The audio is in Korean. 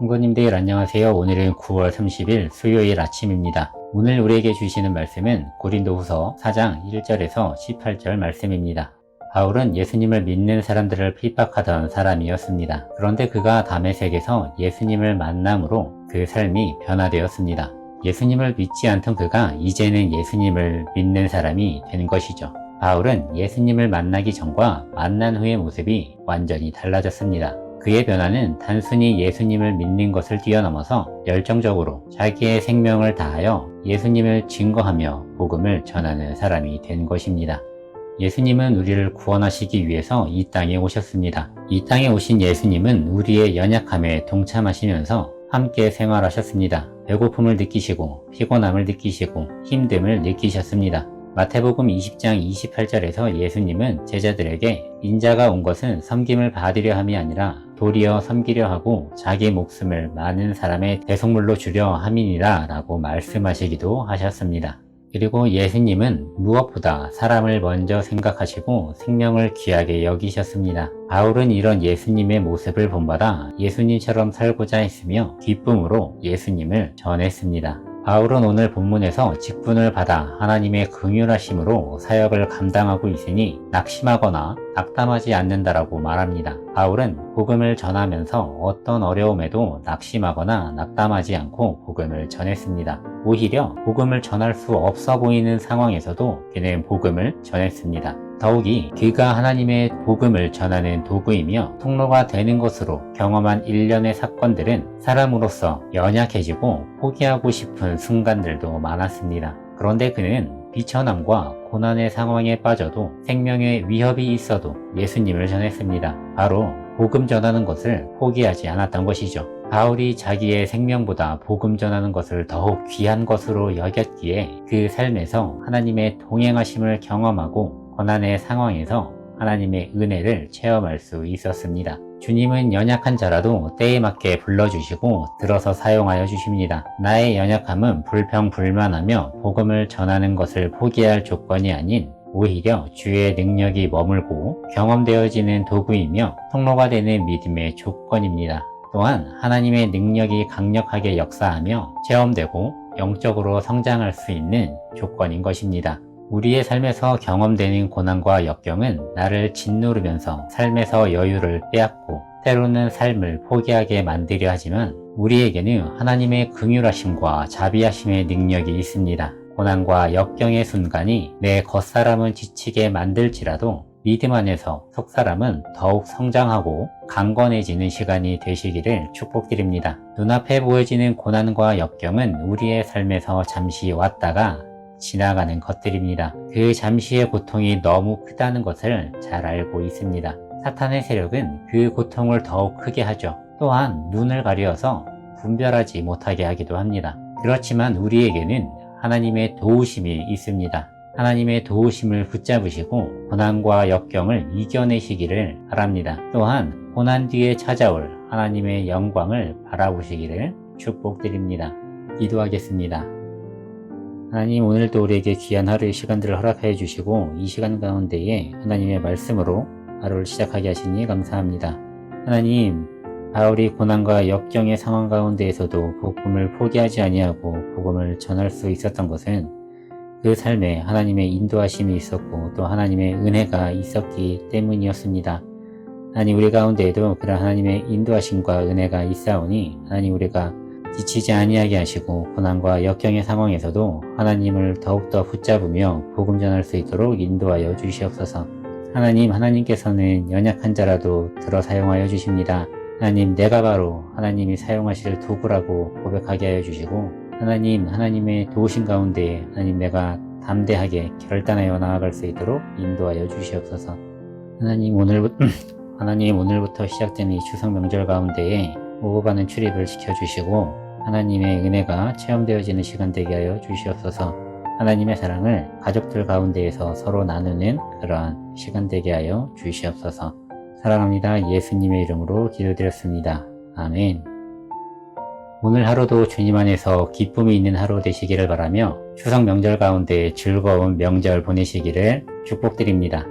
성도님들 안녕하세요. 오늘은 9월 30일 수요일 아침입니다. 오늘 우리에게 주시는 말씀은 고린도후서 4장 1절에서 18절 말씀입니다. 바울은 예수님을 믿는 사람들을 핍박하던 사람이었습니다. 그런데 그가 다메섹에서 예수님을 만남으로 그 삶이 변화되었습니다. 예수님을 믿지 않던 그가 이제는 예수님을 믿는 사람이 된 것이죠. 바울은 예수님을 만나기 전과 만난 후의 모습이 완전히 달라졌습니다. 그의 변화는 단순히 예수님을 믿는 것을 뛰어넘어서 열정적으로 자기의 생명을 다하여 예수님을 증거하며 복음을 전하는 사람이 된 것입니다. 예수님은 우리를 구원하시기 위해서 이 땅에 오셨습니다. 이 땅에 오신 예수님은 우리의 연약함에 동참하시면서 함께 생활하셨습니다. 배고픔을 느끼시고 피곤함을 느끼시고 힘듦을 느끼셨습니다. 마태복음 20장 28절에서 예수님은 제자들에게 인자가 온 것은 섬김을 받으려 함이 아니라 도리어 섬기려 하고 자기 목숨을 많은 사람의 대속물로 주려 함이니라 라고 말씀하시기도 하셨습니다. 그리고 예수님은 무엇보다 사람을 먼저 생각하시고 생명을 귀하게 여기셨습니다. 바울은 이런 예수님의 모습을 본받아 예수님처럼 살고자 했으며 기쁨으로 예수님을 전했습니다. 바울은 오늘 본문에서 직분을 받아 하나님의 긍휼하심으로 사역을 감당하고 있으니 낙심하거나 낙담하지 않는다라고 말합니다. 바울은 복음을 전하면서 어떤 어려움에도 낙심하거나 낙담하지 않고 복음을 전했습니다. 오히려 복음을 전할 수 없어 보이는 상황에서도 그는 복음을 전했습니다. 더욱이 그가 하나님의 복음을 전하는 도구이며 통로가 되는 것으로 경험한 일련의 사건들은 사람으로서 연약해지고 포기하고 싶은 순간들도 많았습니다. 그런데 그는 비천함과 고난의 상황에 빠져도 생명의 위협이 있어도 예수님을 전했습니다. 바로 복음 전하는 것을 포기하지 않았던 것이죠. 바울이 자기의 생명보다 복음 전하는 것을 더욱 귀한 것으로 여겼기에 그 삶에서 하나님의 동행하심을 경험하고 고난의 상황에서 하나님의 은혜를 체험할 수 있었습니다. 주님은 연약한 자라도 때에 맞게 불러주시고 들어서 사용하여 주십니다. 나의 연약함은 불평불만하며 복음을 전하는 것을 포기할 조건이 아닌 오히려 주의 능력이 머물고 경험되어지는 도구이며 통로가 되는 믿음의 조건입니다. 또한 하나님의 능력이 강력하게 역사하며 체험되고 영적으로 성장할 수 있는 조건인 것입니다. 우리의 삶에서 경험되는 고난과 역경은 나를 짓누르면서 삶에서 여유를 빼앗고 때로는 삶을 포기하게 만들려 하지만 우리에게는 하나님의 긍휼하심과 자비하심의 능력이 있습니다. 고난과 역경의 순간이 내 겉사람은 지치게 만들지라도 믿음 안에서 속사람은 더욱 성장하고 강건해지는 시간이 되시기를 축복드립니다. 눈앞에 보여지는 고난과 역경은 우리의 삶에서 잠시 왔다가 지나가는 것들입니다. 그 잠시의 고통이 너무 크다는 것을 잘 알고 있습니다. 사탄의 세력은 그 고통을 더욱 크게 하죠. 또한 눈을 가려서 분별하지 못하게 하기도 합니다. 그렇지만 우리에게는 하나님의 도우심이 있습니다. 하나님의 도우심을 붙잡으시고 고난과 역경을 이겨내시기를 바랍니다. 또한 고난 뒤에 찾아올 하나님의 영광을 바라보시기를 축복드립니다. 기도하겠습니다. 하나님, 오늘도 우리에게 귀한 하루의 시간들을 허락하여 주시고 이 시간 가운데에 하나님의 말씀으로 하루를 시작하게 하시니 감사합니다. 하나님, 바울이 고난과 역경의 상황 가운데에서도 복음을 포기하지 아니하고 복음을 전할 수 있었던 것은 그 삶에 하나님의 인도하심이 있었고 또 하나님의 은혜가 있었기 때문이었습니다. 하나님, 우리 가운데에도 그런 하나님의 인도하심과 은혜가 있사오니 하나님, 우리가 지치지 아니하게 하시고 고난과 역경의 상황에서도 하나님을 더욱더 붙잡으며 복음 전할 수 있도록 인도하여 주시옵소서. 하나님, 하나님께서는 연약한 자라도 들어 사용하여 주십니다. 하나님, 내가 바로 하나님이 사용하실 도구라고 고백하게 하여 주시고 하나님, 하나님의 도우심 가운데 하나님, 내가 담대하게 결단하여 나아갈 수 있도록 인도하여 주시옵소서. 하나님, 오늘부터 시작되는 이 추석 명절 가운데에 오고가는 출입을 시켜주시고 하나님의 은혜가 체험되어지는 시간 되게 하여 주시옵소서. 하나님의 사랑을 가족들 가운데에서 서로 나누는 그러한 시간 되게 하여 주시옵소서. 사랑합니다. 예수님의 이름으로 기도드렸습니다. 아멘. 오늘 하루도 주님 안에서 기쁨이 있는 하루 되시기를 바라며 추석 명절 가운데 즐거운 명절 보내시기를 축복드립니다.